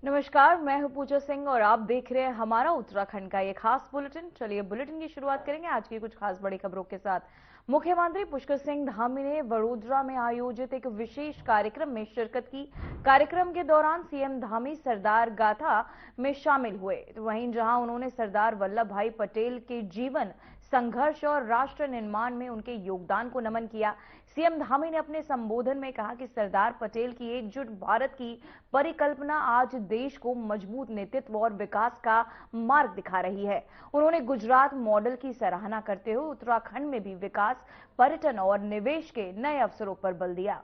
नमस्कार, मैं हूं पूजा सिंह और आप देख रहे हैं हमारा उत्तराखंड का ये खास बुलेटिन। चलिए बुलेटिन की शुरुआत करेंगे आज की कुछ खास बड़ी खबरों के साथ। मुख्यमंत्री पुष्कर सिंह धामी ने वडोदरा में आयोजित एक विशेष कार्यक्रम में शिरकत की। कार्यक्रम के दौरान सीएम धामी सरदार गाथा में शामिल हुए। तो वहीं जहां उन्होंने सरदार वल्लभ भाई पटेल के जीवन, संघर्ष और राष्ट्र निर्माण में उनके योगदान को नमन किया। सीएम धामी ने अपने संबोधन में कहा कि सरदार पटेल की एकजुट भारत की परिकल्पना आज देश को मजबूत नेतृत्व और विकास का मार्ग दिखा रही है। उन्होंने गुजरात मॉडल की सराहना करते हुए उत्तराखंड में भी विकास, पर्यटन और निवेश के नए अवसरों पर बल दिया।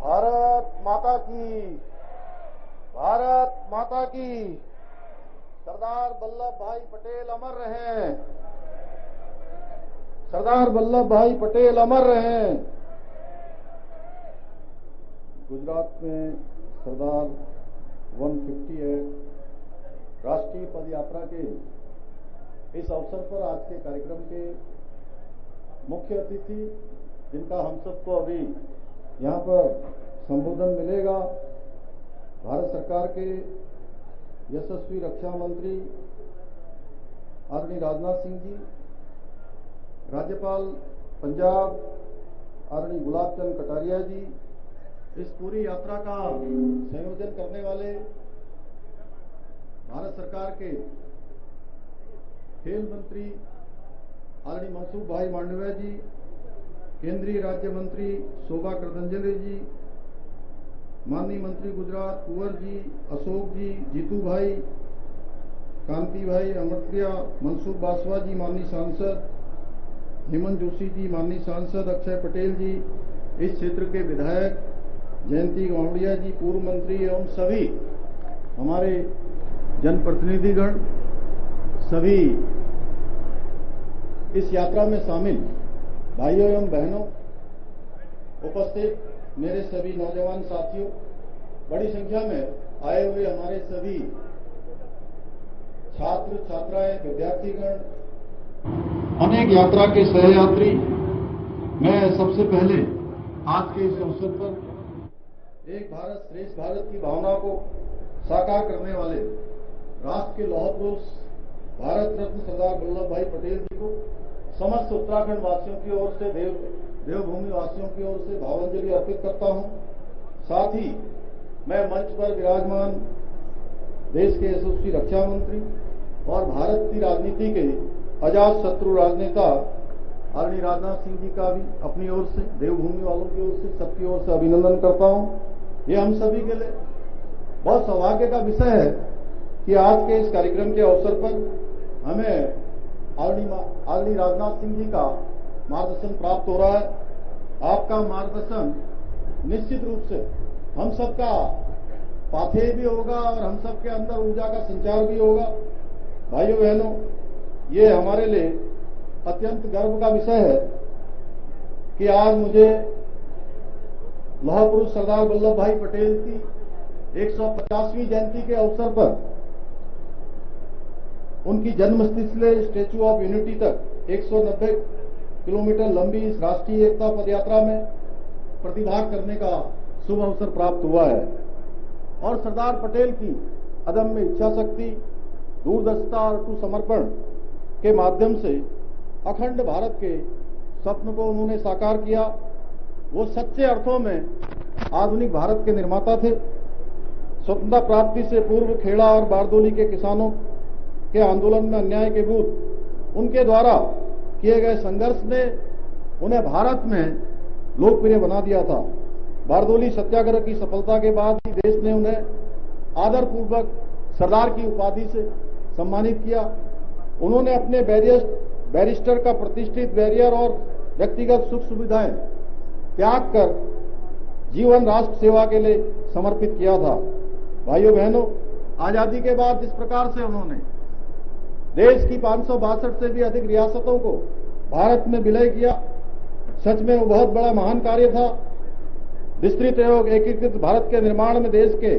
भारत माता की, भारत माता की। सरदार वल्लभ भाई पटेल अमर रहें, सरदार वल्लभ भाई पटेल अमर रहें। गुजरात में सरदार 158 राष्ट्रीय पद यात्रा के इस अवसर पर आज के कार्यक्रम के मुख्य अतिथि, जिनका हम सबको अभी यहाँ पर संबोधन मिलेगा, भारत सरकार के यशस्वी रक्षा मंत्री आदरणीय राजनाथ सिंह जी, राज्यपाल पंजाब आदरणीय गुलाब चंद कटारिया जी, इस पूरी यात्रा का संयोजन करने वाले भारत सरकार के खेल मंत्री आदरणीय मनसुख भाई मांडविया जी, केंद्रीय राज्य मंत्री शोभा करंदलाजे जी, माननीय मंत्री गुजरात कुंवर जी, अशोक जी, जीतू भाई, कांति भाई अमृतिया, मनसुख बासवा जी माननीय सांसद, हेमंत जोशी जी माननीय सांसद, अक्षय पटेल जी इस क्षेत्र के विधायक, जयंती गौड़िया जी पूर्व मंत्री एवं सभी हमारे जनप्रतिनिधिगण, सभी इस यात्रा में शामिल भाइयों एवं बहनों, उपस्थित मेरे सभी नौजवान साथियों, बड़ी संख्या में आए हुए हमारे सभी छात्र छात्राएं, विद्यार्थीगण, अनेक यात्रा के सहयात्री, मैं सबसे पहले आज के इस अवसर पर एक भारत श्रेष्ठ भारत की भावना को साकार करने वाले राष्ट्र के लौह पुरुष भारत रत्न सरदार वल्लभ भाई पटेल जी को समस्त उत्तराखंड वासियों की ओर से, देवभूमि वासियों की ओर से भावांजलि अर्पित करता हूं। साथ ही मैं मंच पर विराजमान देश के यशस्वी रक्षा मंत्री और भारत की राजनीति के अजात शत्रु राजनेता आदरणीय राजनाथ सिंह जी का भी अपनी ओर से, देवभूमि वालों की ओर से, सबकी ओर से अभिनंदन करता हूं। ये हम सभी के लिए बहुत सौभाग्य का विषय है कि आज के इस कार्यक्रम के अवसर पर हमें आदरणीय राजनाथ सिंह जी का मार्गदर्शन प्राप्त हो रहा है। आपका मार्गदर्शन निश्चित रूप से हम सबका पाथेय भी होगा और हम सबके अंदर ऊर्जा का संचार भी होगा। भाइयों बहनों, ये हमारे लिए अत्यंत गर्व का विषय है कि आज मुझे लौह पुरुष सरदार वल्लभ भाई पटेल की 150वीं जयंती के अवसर पर उनकी जन्मस्थली से स्टैच्यू ऑफ यूनिटी तक 190 किलोमीटर लंबी इस राष्ट्रीय एकता पदयात्रा में प्रतिभाग करने का शुभ अवसर प्राप्त हुआ है और सरदार पटेल की अदम्य इच्छा शक्ति, दूरदर्शिता और समर्पण के माध्यम से अखंड भारत के स्वप्न को उन्होंने साकार किया। वो सच्चे अर्थों में आधुनिक भारत के निर्माता थे। स्वतंत्रता प्राप्ति से पूर्व खेड़ा और बारदोली के किसानों के आंदोलन में अन्याय के विरुद्ध उनके द्वारा किए गए संघर्ष ने उन्हें भारत में लोकप्रिय बना दिया था। बारदोली सत्याग्रह की सफलता के बाद ही देश ने उन्हें आदरपूर्वक सरदार की उपाधि से सम्मानित किया। उन्होंने अपने बैरिस्टर का प्रतिष्ठित बैरियर और व्यक्तिगत सुख सुविधाएं त्याग कर जीवन राष्ट्र सेवा के लिए समर्पित किया था। भाइयों बहनों, आजादी के बाद जिस प्रकार से उन्होंने देश की 562 से भी अधिक रियासतों को भारत में विलय किया, सच में वो बहुत बड़ा महान कार्य था। विस्तृत एवं एकीकृत भारत के निर्माण में देश के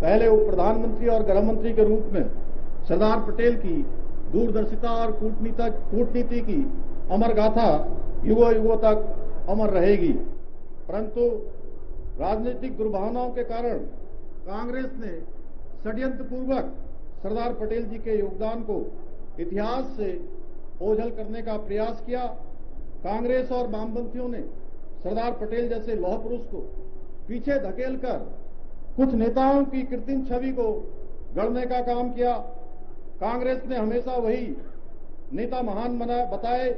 पहले उप प्रधानमंत्री और गृह मंत्री के रूप में सरदार पटेल की दूरदर्शिता और कूटनीति की अमर गाथा युगों युगों तक अमर रहेगी। परंतु राजनीतिक दुर्भावनाओं के कारण कांग्रेस ने षड्यंत्र पूर्वक सरदार पटेल जी के योगदान को इतिहास से ओझल करने का प्रयास किया। कांग्रेस और वामपंथियों ने सरदार पटेल जैसे लौह पुरुष को पीछे धकेलकर कुछ नेताओं की कृत्रिम छवि को गढ़ने का काम किया। कांग्रेस ने हमेशा वही नेता महान बताए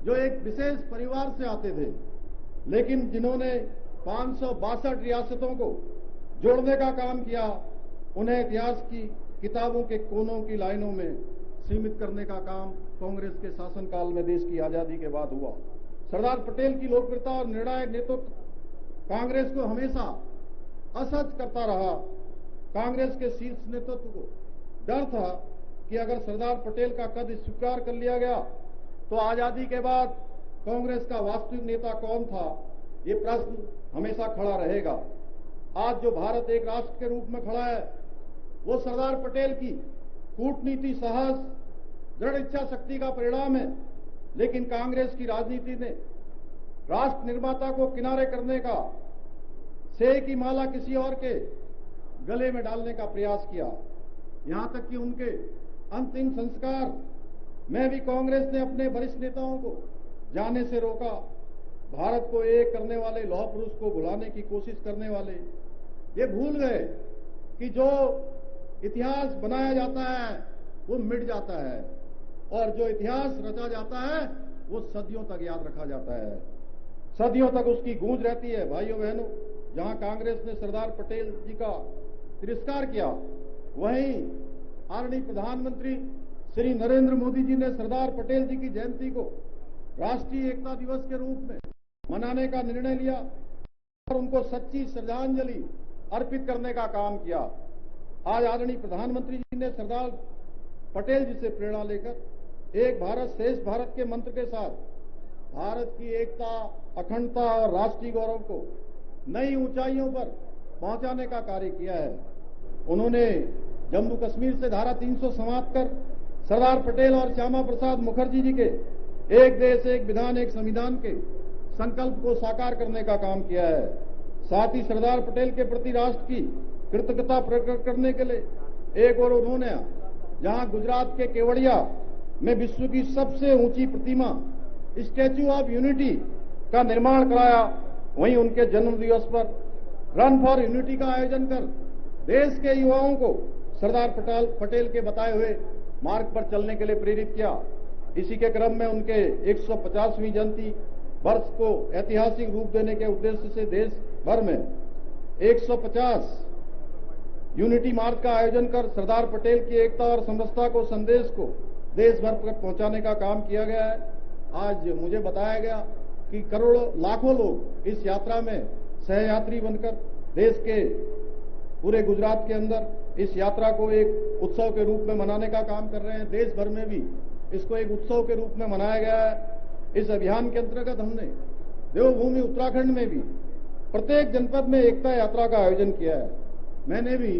जो एक विशेष परिवार से आते थे, लेकिन जिन्होंने 562 रियासतों को जोड़ने का काम किया, उन्हें इतिहास की किताबों के कोनों की लाइनों में सीमित करने का काम कांग्रेस के शासनकाल में देश की आजादी के बाद हुआ। सरदार पटेल की लोकप्रियता और निर्णायक नेतृत्व कांग्रेस को हमेशा असहज करता रहा। कांग्रेस के शीर्ष नेतृत्व को डर था कि अगर सरदार पटेल का कद स्वीकार कर लिया गया तो आजादी के बाद कांग्रेस का वास्तविक नेता कौन था, ये प्रश्न हमेशा खड़ा रहेगा। आज जो भारत एक राष्ट्र के रूप में खड़ा है, वो सरदार पटेल की कूटनीति, साहस, दृढ़ इच्छा शक्ति का परिणाम है। लेकिन कांग्रेस की राजनीति ने राष्ट्र निर्माता को किनारे करने का, श्रेय की माला किसी और के गले में डालने का प्रयास किया। यहां तक कि उनके अंतिम संस्कार में भी कांग्रेस ने अपने वरिष्ठ नेताओं को जाने से रोका। भारत को एक करने वाले लौह पुरुष को भुलाने की कोशिश करने वाले ये भूल गए कि जो इतिहास बनाया जाता है वो मिट जाता है, और जो इतिहास रचा जाता है वो सदियों तक याद रखा जाता है, सदियों तक उसकी गूंज रहती है। भाइयों बहनों, जहां कांग्रेस ने सरदार पटेल जी का तिरस्कार किया, वहीं आदरणीय प्रधानमंत्री श्री नरेंद्र मोदी जी ने सरदार पटेल जी की जयंती को राष्ट्रीय एकता दिवस के रूप में मनाने का निर्णय लिया और उनको सच्ची श्रद्धांजलि अर्पित करने का काम किया। आज आदरणीय प्रधानमंत्री जी ने सरदार पटेल जी से प्रेरणा लेकर एक भारत श्रेष्ठ भारत के मंत्र के साथ भारत की एकता, अखंडता और राष्ट्रीय गौरव को नई ऊंचाइयों पर पहुंचाने का कार्य किया है। उन्होंने जम्मू कश्मीर से धारा 300 समाप्त कर सरदार पटेल और श्यामा प्रसाद मुखर्जी जी के एक देश एक विधान एक संविधान के संकल्प को साकार करने का काम किया है। साथ ही सरदार पटेल के प्रति राष्ट्र की कृतज्ञता प्रकट करने के लिए एक और उन्होंने जहां गुजरात के केवड़िया में विश्व की सबसे ऊंची प्रतिमा स्टैच्यू ऑफ यूनिटी का निर्माण कराया, वहीं उनके जन्म दिवस पर रन फॉर यूनिटी का आयोजन कर देश के युवाओं को सरदार पटेल के बताए हुए मार्ग पर चलने के लिए प्रेरित किया। इसी के क्रम में उनके 150वीं जयंती वर्ष को ऐतिहासिक रूप देने के उद्देश्य से देश भर में 150 यूनिटी मार्च का आयोजन कर सरदार पटेल की एकता और समरसता को संदेश को देश भर तक पहुंचाने का काम किया गया है। आज मुझे बताया गया कि करोड़ों लाखों लोग इस यात्रा में सहयात्री बनकर देश के पूरे गुजरात के अंदर इस यात्रा को एक उत्सव के रूप में मनाने का काम कर रहे हैं। देश भर में भी इसको एक उत्सव के रूप में मनाया गया है। इस अभियान के अंतर्गत हमने देवभूमि उत्तराखंड में भी प्रत्येक जनपद में एकता यात्रा का आयोजन किया है। मैंने भी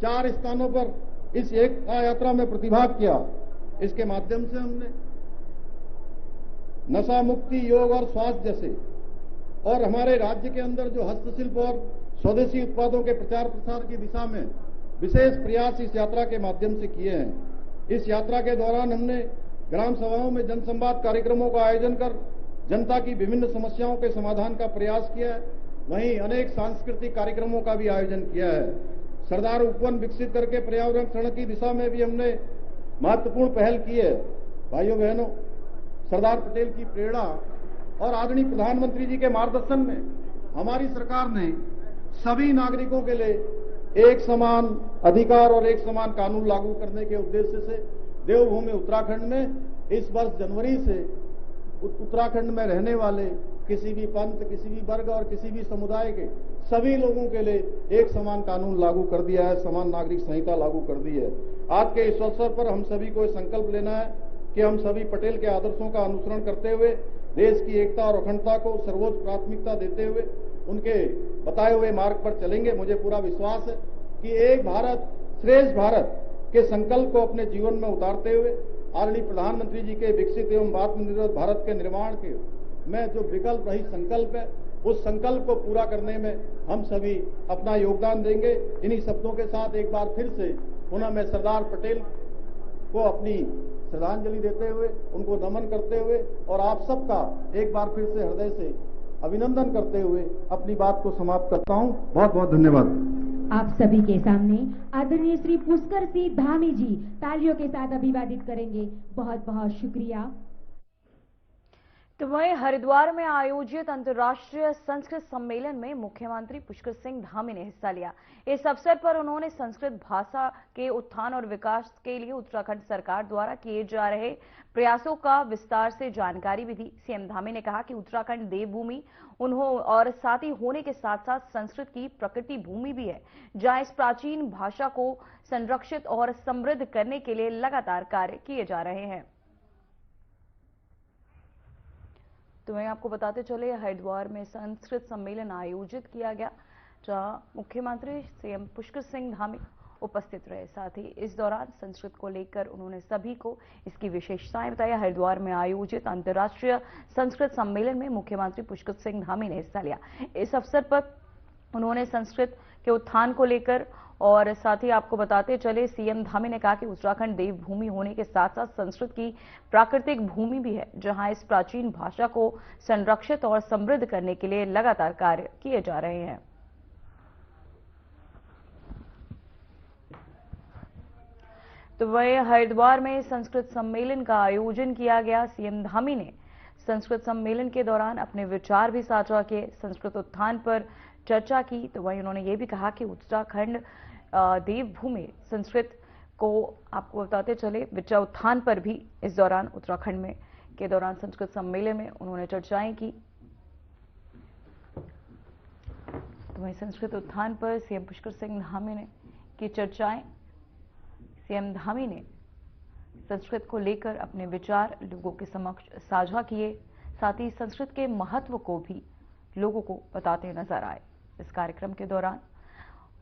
4 स्थानों पर इस एकता यात्रा में प्रतिभाग किया। इसके माध्यम से हमने नशा मुक्ति, योग और स्वास्थ्य जैसे और हमारे राज्य के अंदर जो हस्तशिल्प और स्वदेशी उत्पादों के प्रचार प्रसार की दिशा में विशेष प्रयास इस यात्रा के माध्यम से किए हैं। इस यात्रा के दौरान हमने ग्राम सभाओं में जनसंवाद कार्यक्रमों का आयोजन कर जनता की विभिन्न समस्याओं के समाधान का प्रयास किया है। वहीं अनेक सांस्कृतिक कार्यक्रमों का भी आयोजन किया है। सरदार उपवन विकसित करके पर्यावरण संरक्षण की दिशा में भी हमने महत्वपूर्ण पहल की है। भाइयों बहनों, सरदार पटेल की प्रेरणा और आदरणीय प्रधानमंत्री जी के मार्गदर्शन में हमारी सरकार ने सभी नागरिकों के लिए एक समान अधिकार और एक समान कानून लागू करने के उद्देश्य से देवभूमि उत्तराखंड में इस वर्ष जनवरी से उत्तराखंड में रहने वाले किसी भी पंथ, किसी भी वर्ग और किसी भी समुदाय के सभी लोगों के लिए एक समान कानून लागू कर दिया है, समान नागरिक संहिता लागू कर दी है। आज के इस अवसर पर हम सभी को संकल्प लेना है कि हम सभी पटेल के आदर्शों का अनुसरण करते हुए देश की एकता और अखंडता को सर्वोच्च प्राथमिकता देते हुए उनके बताए हुए मार्ग पर चलेंगे। मुझे पूरा विश्वास है कि एक भारत श्रेष्ठ भारत के संकल्प को अपने जीवन में उतारते हुए आदरणीय प्रधानमंत्री जी के विकसित एवं आत्मनिर्भर भारत के निर्माण के में जो विकल्प रही संकल्प है, उस संकल्प को पूरा करने में हम सभी अपना योगदान देंगे। इन्हीं शब्दों के साथ एक बार फिर से पुनः मैं सरदार पटेल को अपनी श्रद्धांजलि देते हुए, उनको नमन करते हुए और आप सबका एक बार फिर से हृदय से अभिनंदन करते हुए अपनी बात को समाप्त करता हूं। बहुत बहुत धन्यवाद। आप सभी के सामने आदरणीय श्री पुष्कर सिंह धामी जी तालियों के साथ अभिवादित करेंगे। बहुत बहुत शुक्रिया। तो वहीं हरिद्वार में आयोजित अंतर्राष्ट्रीय संस्कृत सम्मेलन में मुख्यमंत्री पुष्कर सिंह धामी ने हिस्सा लिया। इस अवसर पर उन्होंने संस्कृत भाषा के उत्थान और विकास के लिए उत्तराखंड सरकार द्वारा किए जा रहे प्रयासों का विस्तार से जानकारी भी दी। सीएम धामी ने कहा कि उत्तराखंड देवभूमि और साथ ही होने के साथ साथ संस्कृत की प्रकृति भूमि भी है, जहां इस प्राचीन भाषा को संरक्षित और समृद्ध करने के लिए लगातार कार्य किए जा रहे हैं। तो मैं आपको बताते चले, हरिद्वार में संस्कृत सम्मेलन आयोजित किया गया, जहां मुख्यमंत्री सीएम पुष्कर सिंह धामी उपस्थित रहे। साथ ही इस दौरान संस्कृत को लेकर उन्होंने सभी को इसकी विशेषताएं बताई। हरिद्वार में आयोजित अंतर्राष्ट्रीय संस्कृत सम्मेलन में मुख्यमंत्री पुष्कर सिंह धामी ने हिस्सा लिया। इस अवसर पर उन्होंने संस्कृत के उत्थान को लेकर और साथ ही आपको बताते चले, सीएम धामी ने कहा कि उत्तराखंड देवभूमि होने के साथ साथ संस्कृत की प्राकृतिक भूमि भी है, जहां इस प्राचीन भाषा को संरक्षित और समृद्ध करने के लिए लगातार कार्य किए जा रहे हैं। तो वह हरिद्वार में संस्कृत सम्मेलन का आयोजन किया गया। सीएम धामी ने संस्कृत सम्मेलन के दौरान अपने विचार भी साझा किए, संस्कृत उत्थान पर चर्चा की। तो वहीं उन्होंने ये भी कहा कि उत्तराखंड देवभूमि संस्कृत को आपको बताते चले, विचार उत्थान पर भी इस दौरान उत्तराखंड में के दौरान संस्कृत सम्मेलन में उन्होंने चर्चाएं की। तो वहीं संस्कृत उत्थान पर सीएम पुष्कर सिंह धामी ने की चर्चाएं। सीएम धामी ने संस्कृत को लेकर अपने विचार लोगों के समक्ष साझा किए, साथ ही संस्कृत के महत्व को भी लोगों को बताते नजर आए इस कार्यक्रम के दौरान।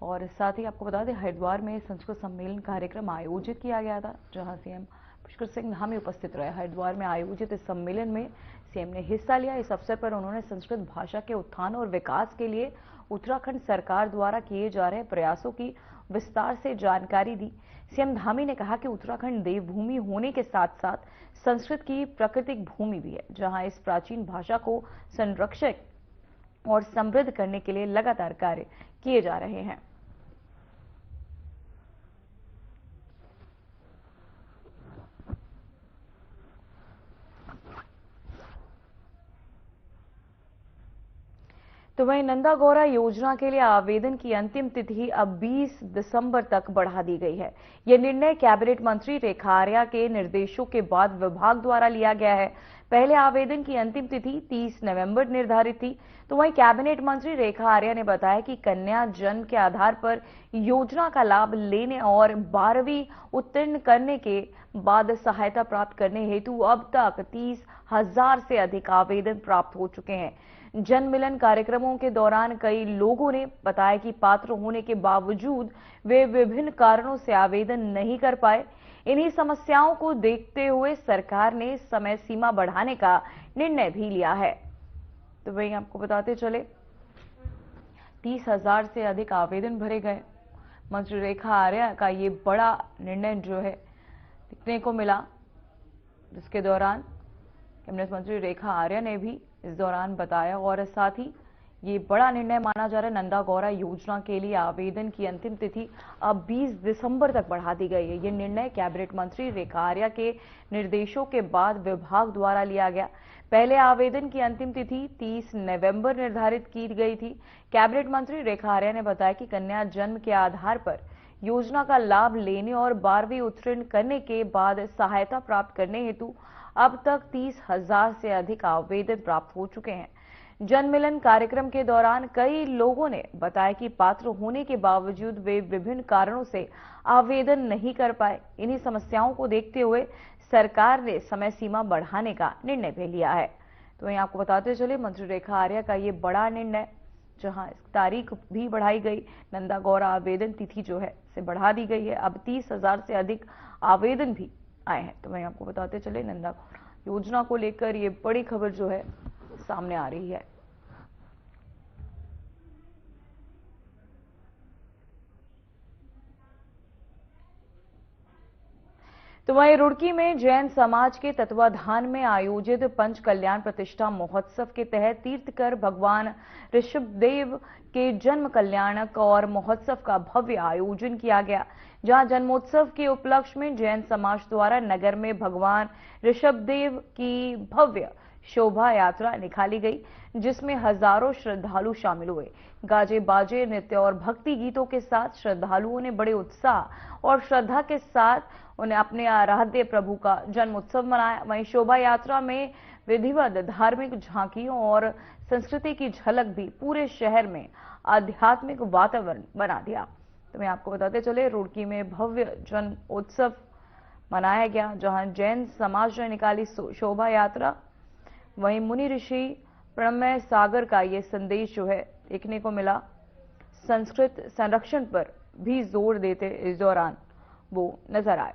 और साथ ही आपको बता दें, हरिद्वार में संस्कृत सम्मेलन कार्यक्रम आयोजित किया गया था, जहां सीएम पुष्कर सिंह धामी उपस्थित रहे। हरिद्वार में आयोजित इस सम्मेलन में सीएम ने हिस्सा लिया। इस अवसर पर उन्होंने संस्कृत भाषा के उत्थान और विकास के लिए उत्तराखंड सरकार द्वारा किए जा रहे प्रयासों की विस्तार से जानकारी दी। सीएम धामी ने कहा कि उत्तराखंड देवभूमि होने के साथ साथ संस्कृत की प्राकृतिक भूमि भी है, जहां इस प्राचीन भाषा को संरक्षित और समृद्ध करने के लिए लगातार कार्य किए जा रहे हैं। तो वहीं नंदा गौरा योजना के लिए आवेदन की अंतिम तिथि अब 20 दिसंबर तक बढ़ा दी गई है। यह निर्णय कैबिनेट मंत्री रेखा आर्या के निर्देशों के बाद विभाग द्वारा लिया गया है। पहले आवेदन की अंतिम तिथि 30 नवंबर निर्धारित थी। तो वहीं कैबिनेट मंत्री रेखा आर्या ने बताया कि कन्या जन्म के आधार पर योजना का लाभ लेने और 12वीं उत्तीर्ण करने के बाद सहायता प्राप्त करने हेतु अब तक 30,000 से अधिक आवेदन प्राप्त हो चुके हैं। जन मिलन कार्यक्रमों के दौरान कई लोगों ने बताया कि पात्र होने के बावजूद वे विभिन्न कारणों से आवेदन नहीं कर पाए। इन्हीं समस्याओं को देखते हुए सरकार ने समय सीमा बढ़ाने का निर्णय भी लिया है। तो वहीं आपको बताते चले, 30,000 से अधिक आवेदन भरे गए। मंत्री रेखा आर्या का ये बड़ा निर्णय जो है देखने को मिला, जिसके दौरान कैबिनेट मंत्री रेखा आर्या ने भी इस दौरान बताया। और साथ ही ये बड़ा निर्णय माना जा रहा है, नंदा गौरा योजना के लिए आवेदन की अंतिम तिथि अब 20 दिसंबर तक बढ़ा दी गई है। ये निर्णय कैबिनेट मंत्री रेखा आर्या के निर्देशों के बाद विभाग द्वारा लिया गया। पहले आवेदन की अंतिम तिथि 30 नवंबर निर्धारित की गई थी। कैबिनेट मंत्री रेखा आर्या ने बताया कि कन्या जन्म के आधार पर योजना का लाभ लेने और 12वीं उत्तीर्ण करने के बाद सहायता प्राप्त करने हेतु अब तक 30,000 से अधिक आवेदन प्राप्त हो चुके हैं। जन मिलन कार्यक्रम के दौरान कई लोगों ने बताया कि पात्र होने के बावजूद वे विभिन्न कारणों से आवेदन नहीं कर पाए। इन्हीं समस्याओं को देखते हुए सरकार ने समय सीमा बढ़ाने का निर्णय भी लिया है। तो वहीं आपको बताते चले, मंत्री रेखा आर्या का ये बड़ा निर्णय, जहां इस तारीख भी बढ़ाई गई। नंदा गौर आवेदन तिथि जो है से बढ़ा दी गई है। अब 30,000 से अधिक आवेदन भी आए हैं। तो मैं आपको बताते चले, नंदा गौर योजना को लेकर ये बड़ी खबर जो है सामने आ रही है। तो वहीं रुड़की में जैन समाज के तत्वाधान में आयोजित पंच कल्याण प्रतिष्ठा महोत्सव के तहत तीर्थकर भगवान ऋषभदेव के जन्म कल्याणक और महोत्सव का भव्य आयोजन किया गया, जहां जन्मोत्सव के उपलक्ष्य में जैन समाज द्वारा नगर में भगवान ऋषभदेव की भव्य शोभा यात्रा निकाली गई, जिसमें हजारों श्रद्धालु शामिल हुए। गाजे बाजे, नृत्य और भक्ति गीतों के साथ श्रद्धालुओं ने बड़े उत्साह और श्रद्धा के साथ उन्हें अपने आराध्य प्रभु का जन्म उत्सव मनाया। वहीं शोभा यात्रा में विधिवत धार्मिक झांकियों और संस्कृति की झलक भी पूरे शहर में आध्यात्मिक वातावरण बना दिया। तो मैं आपको बताते चले, रुड़की में भव्य जन्म उत्सव मनाया गया, जहां जैन समाज ने निकाली शोभा यात्रा। वहीं मुनि ऋषि प्रणमय सागर का ये संदेश जो है देखने को मिला। संस्कृत संरक्षण पर भी जोर देते इस दौरान वो नजर आए।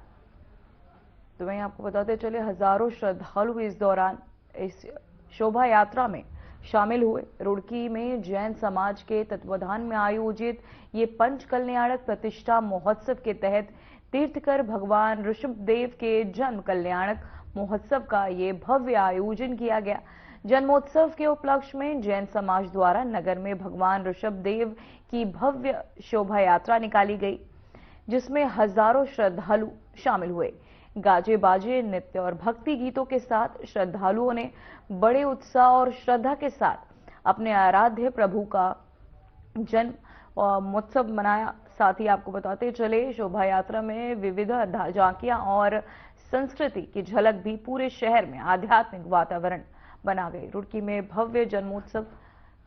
तो मैं आपको बताते चले, हजारों श्रद्धालु इस दौरान इस शोभा यात्रा में शामिल हुए। रुड़की में जैन समाज के तत्वाधान में आयोजित ये पंच कल्याणक प्रतिष्ठा महोत्सव के तहत तीर्थकर भगवान ऋषभदेव के जन्म कल्याणक महोत्सव का ये भव्य आयोजन किया गया। जन्मोत्सव के उपलक्ष्य में जैन समाज द्वारा नगर में भगवान ऋषभदेव की भव्य शोभा यात्रा निकाली गई, जिसमें हजारों श्रद्धालु शामिल हुए। गाजे बाजे, नृत्य और भक्ति गीतों के साथ श्रद्धालुओं ने बड़े उत्साह और श्रद्धा के साथ अपने आराध्य प्रभु का जन्म महोत्सव मनाया। साथ ही आपको बताते चले, शोभा यात्रा में विविध झांकियां और संस्कृति की झलक भी पूरे शहर में आध्यात्मिक वातावरण बना गई। रुड़की में भव्य जन्मोत्सव,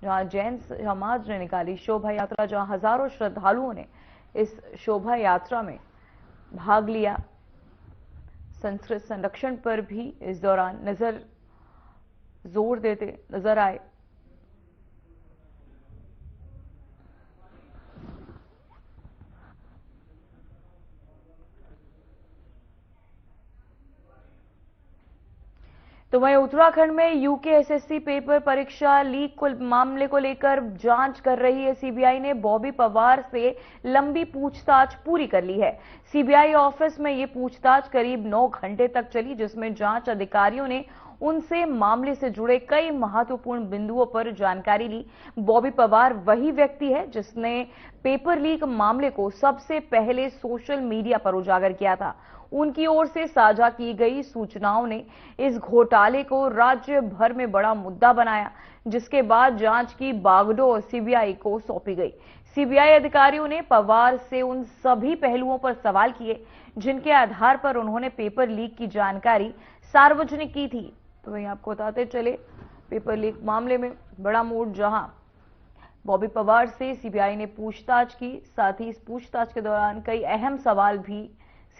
जहां जैन समाज ने निकाली शोभा यात्रा, जहां हजारों श्रद्धालुओं ने इस शोभा यात्रा में भाग लिया। संस्कृत संरक्षण पर भी इस दौरान जोर देते नजर आए। तो वहीं उत्तराखंड में यूकेएसएससी पेपर परीक्षा लीक मामले को लेकर जांच कर रही है सीबीआई ने बॉबी पवार से लंबी पूछताछ पूरी कर ली है। सीबीआई ऑफिस में ये पूछताछ करीब 9 घंटे तक चली, जिसमें जांच अधिकारियों ने उनसे मामले से जुड़े कई महत्वपूर्ण बिंदुओं पर जानकारी ली। बॉबी पवार वही व्यक्ति है जिसने पेपर लीक मामले को सबसे पहले सोशल मीडिया पर उजागर किया था। उनकी ओर से साझा की गई सूचनाओं ने इस घोटाले को राज्य भर में बड़ा मुद्दा बनाया, जिसके बाद जांच की बागडोर सीबीआई को सौंपी गई। सीबीआई अधिकारियों ने पवार से उन सभी पहलुओं पर सवाल किए जिनके आधार पर उन्होंने पेपर लीक की जानकारी सार्वजनिक की थी। तो वहीं आपको बताते चले, पेपर लीक मामले में बड़ा मोड़, जहां बॉबी पवार से सीबीआई ने पूछताछ की। साथ ही इस पूछताछ के दौरान कई अहम सवाल भी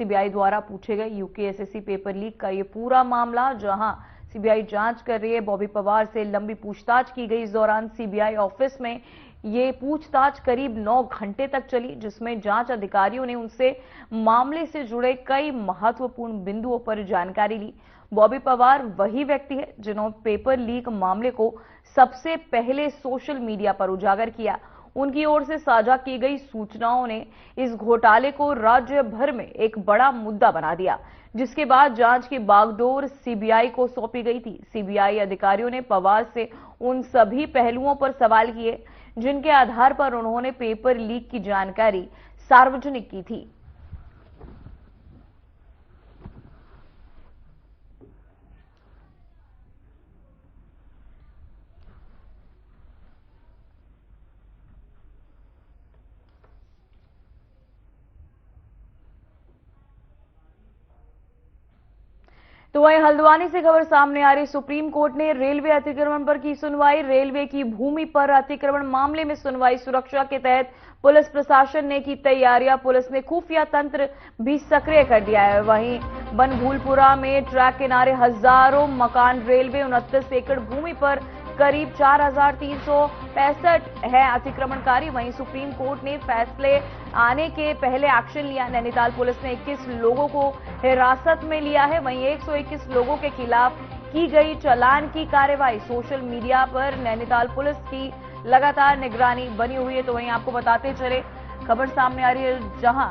सीबीआई द्वारा पूछे गए। यूकेएसएससी पेपर लीक का ये पूरा मामला जहां सीबीआई जांच कर रही है, बॉबी पवार से लंबी पूछताछ की गई। इस दौरान सीबीआई ऑफिस में ये पूछताछ करीब 9 घंटे तक चली, जिसमें जांच अधिकारियों ने उनसे मामले से जुड़े कई महत्वपूर्ण बिंदुओं पर जानकारी ली। बॉबी पवार वही व्यक्ति है जिन्होंने पेपर लीक मामले को सबसे पहले सोशल मीडिया पर उजागर किया। उनकी ओर से साझा की गई सूचनाओं ने इस घोटाले को राज्य भर में एक बड़ा मुद्दा बना दिया, जिसके बाद जांच की बागडोर सीबीआई को सौंपी गई थी। सीबीआई अधिकारियों ने पवार से उन सभी पहलुओं पर सवाल किए जिनके आधार पर उन्होंने पेपर लीक की जानकारी सार्वजनिक की थी। तो वहीं हल्द्वानी से खबर सामने आ रही, सुप्रीम कोर्ट ने रेलवे अतिक्रमण पर की सुनवाई। रेलवे की भूमि पर अतिक्रमण मामले में सुनवाई। सुरक्षा के तहत पुलिस प्रशासन ने की तैयारियां। पुलिस ने खुफिया तंत्र भी सक्रिय कर दिया है। वहीं बनभूलपुरा में ट्रैक किनारे हजारों मकान, रेलवे 29 एकड़ भूमि पर करीब 4,365 है अतिक्रमणकारी। वहीं सुप्रीम कोर्ट ने फैसले आने के पहले एक्शन लिया। नैनीताल पुलिस ने 21 लोगों को हिरासत में लिया है। वहीं 121 लोगों के खिलाफ की गई चालान की कार्रवाई। सोशल मीडिया पर नैनीताल पुलिस की लगातार निगरानी बनी हुई है। तो वहीं आपको बताते चले, खबर सामने आ रही है जहां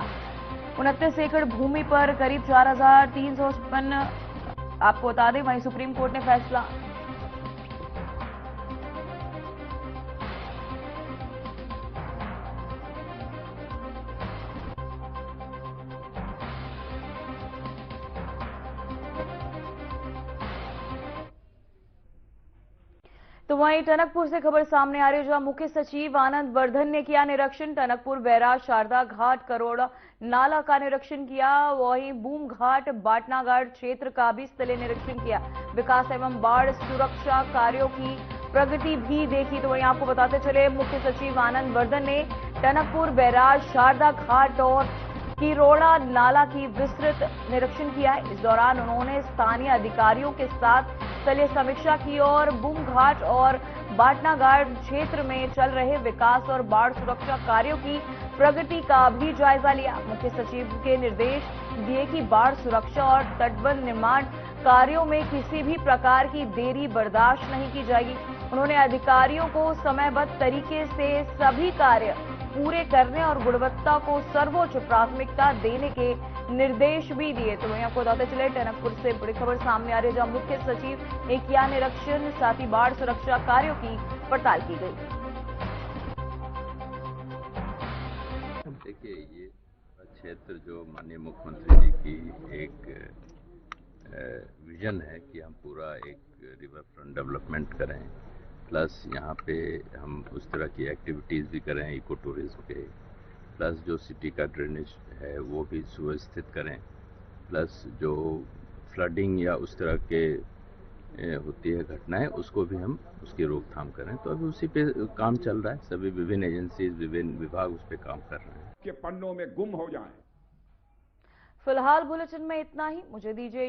29 एकड़ भूमि पर करीब 4,356 आपको बता दें, वहीं सुप्रीम कोर्ट ने फैसला तो वहीं टनकपुर से खबर सामने आ रही है जहां मुख्य सचिव आनंद वर्धन ने किया निरीक्षण। टनकपुर बैराज, शारदा घाट, करोड़ा नाला का निरीक्षण किया। वहीं बूम घाट, बाटना घाट क्षेत्र का भी स्थलीय निरीक्षण किया। विकास एवं बाढ़ सुरक्षा कार्यों की प्रगति भी देखी। तो वहीं आपको बताते चले, मुख्य सचिव आनंद वर्धन ने टनकपुर बैराज, शारदा घाट और किरोड़ा नाला की विस्तृत निरीक्षण किया। इस दौरान उन्होंने स्थानीय अधिकारियों के साथ स्थलीय समीक्षा की और बूम घाट और बाटना घाट क्षेत्र में चल रहे विकास और बाढ़ सुरक्षा कार्यों की प्रगति का भी जायजा लिया। मुख्य सचिव के निर्देश दिए कि बाढ़ सुरक्षा और तटबंध निर्माण कार्यों में किसी भी प्रकार की देरी बर्दाश्त नहीं की जाएगी। उन्होंने अधिकारियों को समयबद्ध तरीके से सभी कार्य पूरे करने और गुणवत्ता को सर्वोच्च प्राथमिकता देने के निर्देश भी दिए। तो वहीं आपको बताते चले, टनकपुर से बड़ी खबर सामने आ रही है जहां मुख्य सचिव ने किया निरीक्षण, साथ ही बाढ़ सुरक्षा कार्यों की पड़ताल की गई। देखिए, ये क्षेत्र जो माननीय मुख्यमंत्री जी की एक विजन है कि हम पूरा एक रिवर फ्रंट डेवलपमेंट करें, प्लस यहाँ पे हम उस तरह की एक्टिविटीज़ भी करें इको टूरिज्म के, प्लस जो सिटी का ड्रेनेज है वो भी सुव्यवस्थित करें, प्लस जो फ्लडिंग या उस तरह के होती है घटनाएं उसको भी हम उसकी रोकथाम करें। तो अभी उसी पे काम चल रहा है। सभी विभिन्न एजेंसीज, विभिन्न विभाग उस पर काम कर रहे हैं के पन्नों में गुम हो जाएं। फिलहाल बुलेटिन में इतना ही। मुझे दीजिए